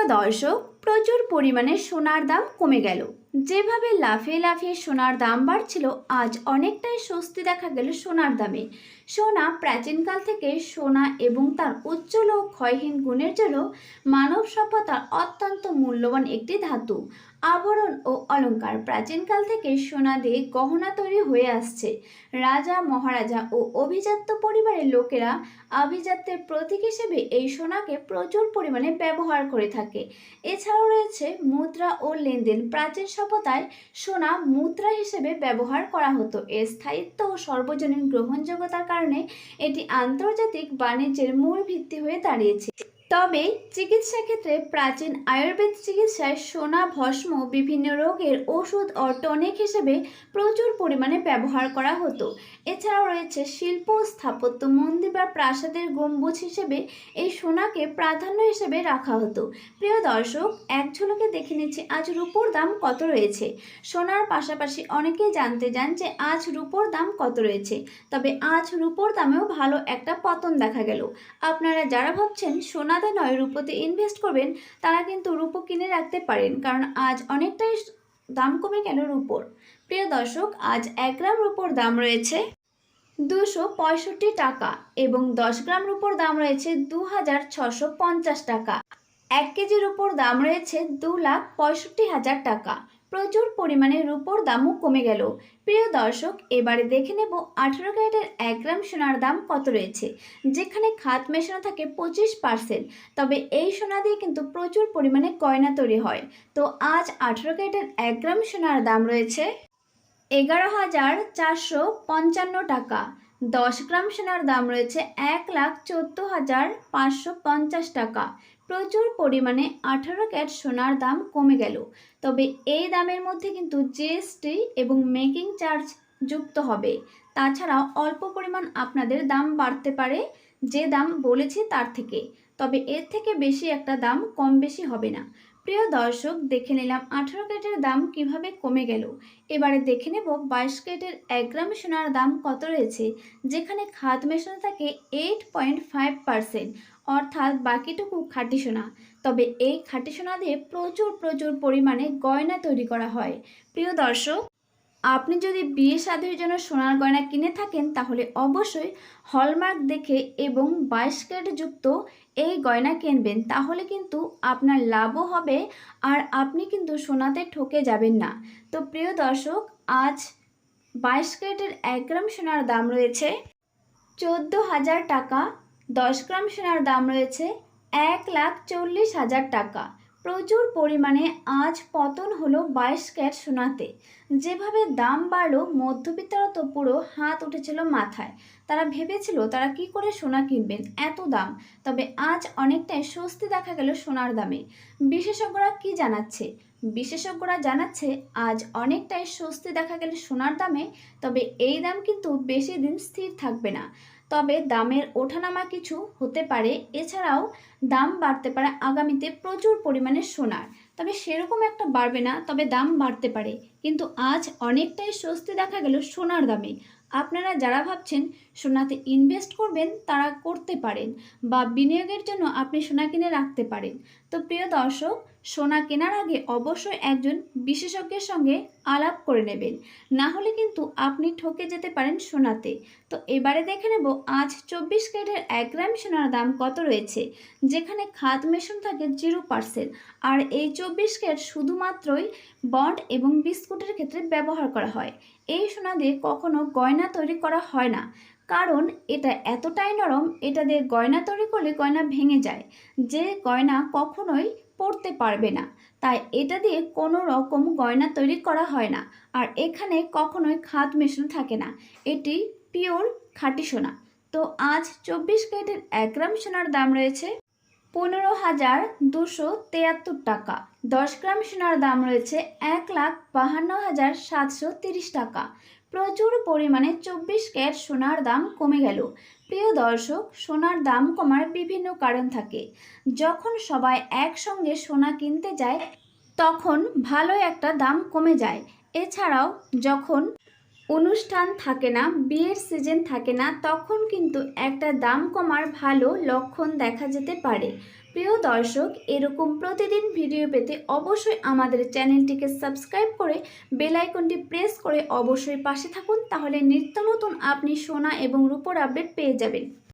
প্রিয় দর্শক, প্রচুর পরিমাণে সোনার দাম কমে গেল। যেভাবে লাফিয়ে লাফিয়ে সোনার দাম বাড়ছিল, আজ অনেকটাই স্বস্তি দেখা গেল সোনার দামে। সোনা প্রাচীনকাল থেকে সোনা এবং তার উজ্জ্বল ও ক্ষয়হীন গুণের জন্য মানব সভ্যতার অত্যন্ত মূল্যবান একটি ধাতু। আভরণ ও অলংকার প্রাচীনকাল থেকে সোনা দিয়ে গহনা তৈরি হয়ে আসছে। রাজা, মহারাজা ও অভিজাত্য পরিবারের লোকেরা আভিজাত্যের প্রতীক হিসেবে এই সোনাকে প্রচুর পরিমাণে ব্যবহার করে থাকে। এছাড়াও রয়েছে মুদ্রা ও লেনদেন। প্রাচীন সভ্যতায় সোনা মুদ্রা হিসেবে ব্যবহার করা হতো। এর স্থায়িত্ব ও সর্বজনীন গ্রহণযোগ্যতার কারণে এটি আন্তর্জাতিক বাণিজ্যের মূল ভিত্তি হয়ে দাঁড়িয়েছে। তবে চিকিৎসা ক্ষেত্রে প্রাচীন আয়ুর্বেদ চিকিৎসায় সোনা ভস্ম বিভিন্ন রোগের ওষুধ ও টনিক হিসেবে প্রচুর পরিমাণে ব্যবহার করা হতো। এছাড়াও রয়েছে শিল্প ও স্থাপত্য, মন্দির বা প্রাসাদের গম্বুজ হিসেবে এই সোনাকে প্রাধান্য হিসেবে রাখা হতো। প্রিয় দর্শক, এক ঝলকে দেখে নিচ্ছি আজ রূপোর দাম কত রয়েছে। সোনার পাশাপাশি অনেকেই জানতে চান যে আজ রূপোর দাম কত রয়েছে। তবে আজ রূপোর দামেও ভালো একটা পতন দেখা গেল। আপনারা যারা ভাবছেন সোনাতে নয় রূপোতে ইনভেস্ট করবেন, তারা কিন্তু রূপো কিনে রাখতে পারেন, কারণ আজ অনেকটাই দাম কমে গেল রূপোর। প্রিয় দর্শক, আজ 1 গ্রাম রূপোর দাম রয়েছে 265 টাকা এবং 10 গ্রাম রূপোর দাম রয়েছে 2650 টাকা। 1 কেজি রূপোর দাম রয়েছে 2,65,000 টাকা। প্রচুর পরিমাণে রূপোর দামও কমে গেল। প্রিয় দর্শক, এবারে দেখে নেব 18 ক্যারেটের 1 গ্রাম সোনার দাম কত রয়েছে, যেখানে খাত মেশানো থাকে 25%। তবে এই সোনা দিয়ে কিন্তু প্রচুর পরিমাণে গয়না তৈরি হয়। তো আজ 18 ক্যারেটের 1 গ্রাম সোনার দাম রয়েছে 11,455 টাকা। 10 গ্রাম সোনার দাম রয়েছে 1,14,550 টাকা। প্রচুর পরিমাণে 18 ক্যারেট সোনার দাম কমে গেল। তবে এই দামের মধ্যে কিন্তু জিএসটি এবং মেকিং চার্জ যুক্ত হবে। তাছাড়াও অল্প পরিমাণ আপনাদের দাম বাড়তে পারে যে দাম বলেছি তার থেকে। তবে এর থেকে বেশি একটা দাম কম বেশি হবে না। প্রিয় দর্শক, দেখে নিলাম 18 ক্যারেটের দাম কিভাবে কমে গেল। এবারে দেখে নেব 22 ক্যারেটের 1 গ্রাম সোনার দাম কত রয়েছে, যেখানে খাত মেশানো থাকে 8.5%, অর্থাৎ বাকিটুকু খাঁটি সোনা। তবে এই খাঁটি সোনা দিয়ে প্রচুর পরিমাণে গয়না তৈরি করা হয়। প্রিয় দর্শক, আপনি যদি বিয়ে শাদীর জন্য সোনার গয়না কিনে থাকেন, তাহলে অবশ্যই হলমার্ক দেখে এবং 22 ক্যারেট যুক্ত এই গয়না কিনবেন। তাহলে কিন্তু আপনার লাভও হবে আর আপনি কিন্তু সোনাতে ঠকে যাবেন না। তো প্রিয় দর্শক, আজ 22 ক্যারেটের 1 গ্রাম সোনার দাম রয়েছে 14,000 টাকা। 10 গ্রাম সোনার দাম রয়েছে 1,40,000 টাকা। প্রচুর পরিমাণে আজ পতন হলো 22 ক্যারেট সোনাতে। যেভাবে দাম বাড়লো, মধ্যবিত্তরা তো পুরো হাত উঠেছিল মাথায়। তারা ভেবেছিল তারা কি করে সোনা কিনবেন, এত দাম। তবে আজ অনেকটাই স্বস্তি দেখা গেল সোনার দামে। বিশেষজ্ঞরা কি জানাচ্ছে? বিশেষজ্ঞরা জানাচ্ছে আজ অনেকটাই স্বস্তি দেখা গেল সোনার দামে। তবে এই দাম কিন্তু বেশি দিন স্থির থাকবে না। তবে দামের ওঠানামা কিছু হতে পারে। এছাড়াও দাম বাড়তে পারে আগামীতে প্রচুর পরিমাণে সোনার। তবে সেরকম একটা বাড়বে না, তবে দাম বাড়তে পারে। কিন্তু আজ অনেকটাই স্বস্তি দেখা গেল সোনার দামে। আপনারা যারা ভাবছেন সোনাতে ইনভেস্ট করবেন, তারা করতে পারেন, বা বিনিয়োগের জন্য আপনি সোনা কিনে রাখতে পারেন। তো প্রিয় দর্শক, সোনা কেনার আগে অবশ্যই একজন বিশেষজ্ঞের সঙ্গে আলাপ করে নেবেন, না হলে কিন্তু আপনি ঠকে যেতে পারেন সোনাতে। তো এবারে দেখে নেব আজ 24 ক্যারেটের 1 গ্রাম সোনার দাম কত রয়েছে, যেখানে খাত মেশানো থাকে 0%। আর এই 24 ক্যারেট শুধুমাত্রই বন্ড এবং বিস্কুটের ক্ষেত্রে ব্যবহার করা হয়। এই সোনা দিয়ে কখনো গয়না তৈরি করা হয় না, কারণ এটা এতটাই নরম। এটা দিয়ে গয়না তৈরি করলে গয়না ভেঙে যায়, যে গয়না কখনোই পরতে পারবে না। তাই এটা দিয়ে কোনো রকম গয়না তৈরি করা হয় না। আর এখানে কখনোই খাত মেশানো থাকে না। এটি পিওর খাঁটি সোনা। তো আজ 24 ক্যারেটের 1 গ্রাম সোনার দাম রয়েছে 15,273 টাকা। 10 গ্রাম সোনার দাম রয়েছে 1,52,730 টাকা। প্রচুর পরিমাণে 24 ক্যারেট সোনার দাম কমে গেল। প্রিয় দর্শক, সোনার দাম কমার বিভিন্ন কারণ থাকে। যখন সবাই একসঙ্গে সোনা কিনতে যায়, তখন ভালো একটা দাম কমে যায়। এছাড়াও যখন অনুষ্ঠান থাকে না, বিয়ের সিজন থাকে না, তখন কিন্তু একটা দাম কমার ভালো লক্ষণ দেখা যেতে পারে। প্রিয় দর্শক, এরকম প্রতিদিন ভিডিও পেতে অবশ্যই আমাদের চ্যানেলটিকে সাবস্ক্রাইব করে বেল আইকনটি প্রেস করে অবশ্যই পাশে থাকুন, তাহলে নিত্য নতুন আপনি সোনা এবং রূপোর আপডেট পেয়ে যাবেন।